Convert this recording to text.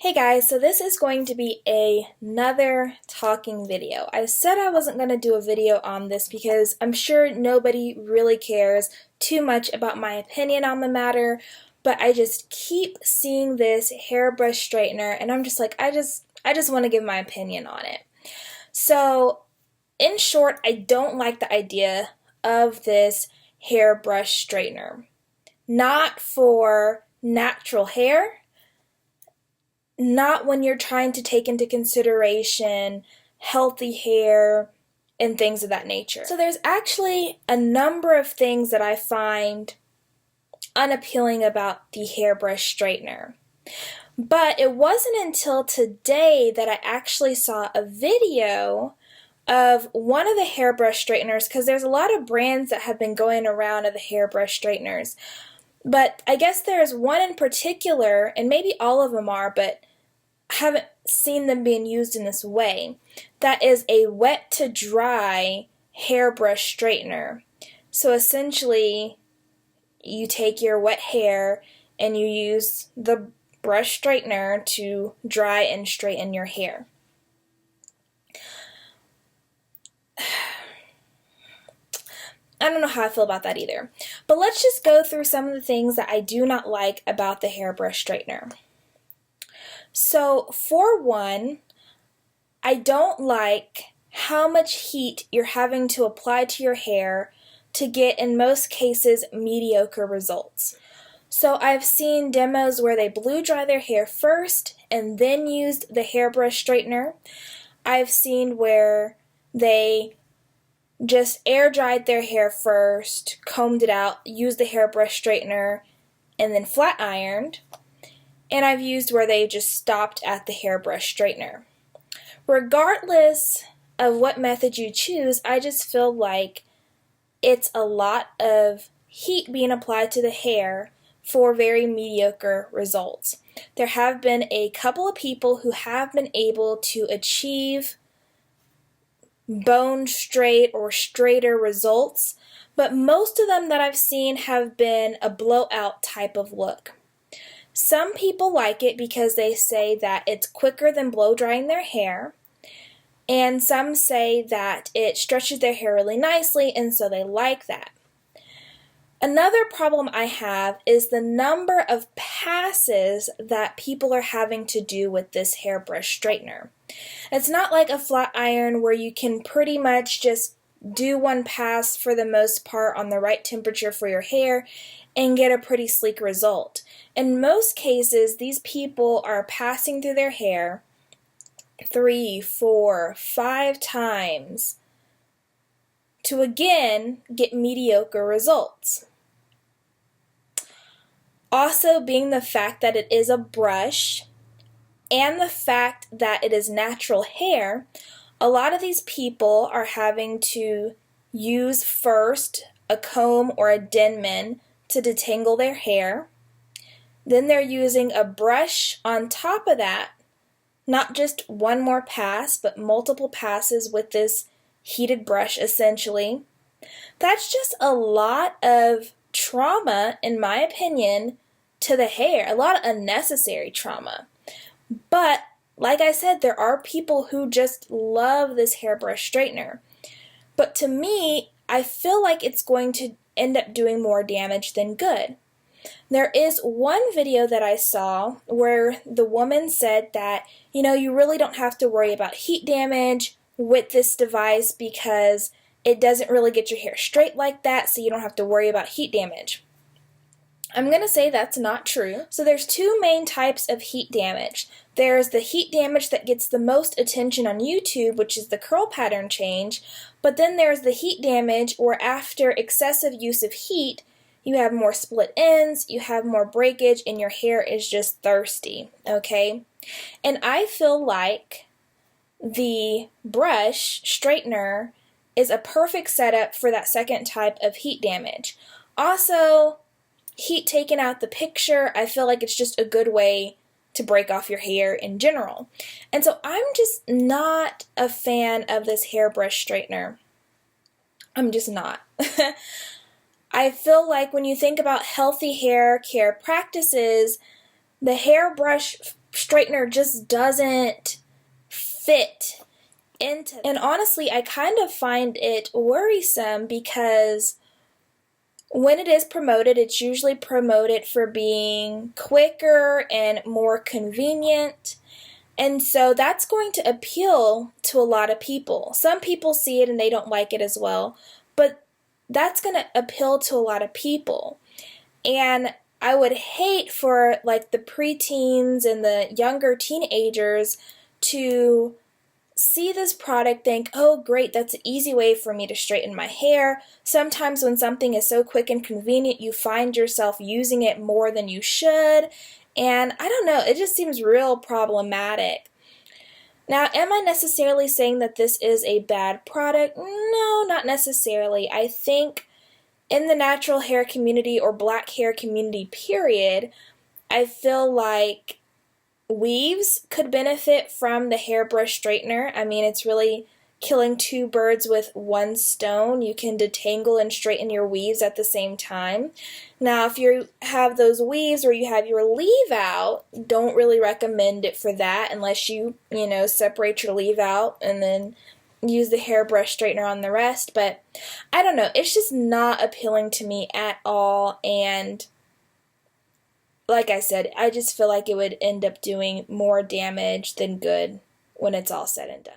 Hey guys, so this is going to be another talking video. I said I wasn't going to do a video on this because I'm sure nobody really cares too much about my opinion on the matter, but I just keep seeing this hairbrush straightener and I'm just like, I just want to give my opinion on it. So, in short, I don't like the idea of this hairbrush straightener. Not for natural hair, not when you're trying to take into consideration healthy hair and things of that nature. So there's actually a number of things that I find unappealing about the hairbrush straightener. But it wasn't until today that I actually saw a video of one of the hairbrush straighteners, because there's a lot of brands that have been going around of the hairbrush straighteners. But I guess there's one in particular, and maybe all of them are, but I haven't seen them being used in this way, that is a wet to dry hairbrush straightener. So essentially, you take your wet hair and you use the brush straightener to dry and straighten your hair. I don't know how I feel about that either. But let's just go through some of the things that I do not like about the hairbrush straightener. So, for one, I don't like how much heat you're having to apply to your hair to get, in most cases, mediocre results. So I've seen demos where they blow dry their hair first and then used the hairbrush straightener. I've seen where they just air dried their hair first, combed it out, used the hairbrush straightener, and then flat ironed. And I've used where they just stopped at the hairbrush straightener. Regardless of what method you choose, I just feel like it's a lot of heat being applied to the hair for very mediocre results. There have been a couple of people who have been able to achieve bone straight or straighter results, but most of them that I've seen have been a blowout type of look. Some people like it because they say that it's quicker than blow drying their hair, and some say that it stretches their hair really nicely, and so they like that. Another problem I have is the number of passes that people are having to do with this hairbrush straightener. It's not like a flat iron where you can pretty much just do one pass for the most part on the right temperature for your hair and get a pretty sleek result. In most cases, these people are passing through their hair 3, 4, 5 times to again get mediocre results. Also, being the fact that it is a brush and the fact that it is natural hair, a lot of these people are having to use first a comb or a Denman to detangle their hair. Then they're using a brush on top of that, not just one more pass, but multiple passes with this heated brush essentially. That's just a lot of trauma, in my opinion, to the hair, a lot of unnecessary trauma. But like I said, there are people who just love this hairbrush straightener. But to me, I feel like it's going to end up doing more damage than good. There is one video that I saw where the woman said that, you really don't have to worry about heat damage with this device because it doesn't really get your hair straight like that, so you don't have to worry about heat damage. I'm going to say that's not true. So there's two main types of heat damage. There's the heat damage that gets the most attention on YouTube, which is the curl pattern change, but then there's the heat damage where after excessive use of heat, you have more split ends, you have more breakage, and your hair is just thirsty, okay? And I feel like the brush straightener is a perfect setup for that second type of heat damage. Also, heat taken out the picture, I feel like it's just a good way to break off your hair in general. And so I'm just not a fan of this hairbrush straightener. I'm just not. I feel like when you think about healthy hair care practices, the hairbrush straightener just doesn't fit into that. And honestly, I kind of find it worrisome because when it is promoted, it's usually promoted for being quicker and more convenient. And so that's going to appeal to a lot of people. Some people see it and they don't like it as well, but that's going to appeal to a lot of people. And I would hate for like the preteens and the younger teenagers to see this product, think, oh great, that's an easy way for me to straighten my hair. Sometimes when something is so quick and convenient, you find yourself using it more than you should. And I don't know, it just seems real problematic. Now, am I necessarily saying that this is a bad product? No, not necessarily. I think in the natural hair community or black hair community period, I feel like weaves could benefit from the hairbrush straightener. I mean, it's really killing two birds with one stone. You can detangle and straighten your weaves at the same time. Now, if you have those weaves or you have your leave out, don't really recommend it for that unless you separate your leave out and then use the hairbrush straightener on the rest. But I don't know, it's just not appealing to me at all. And like I said, I just feel like it would end up doing more damage than good when it's all said and done.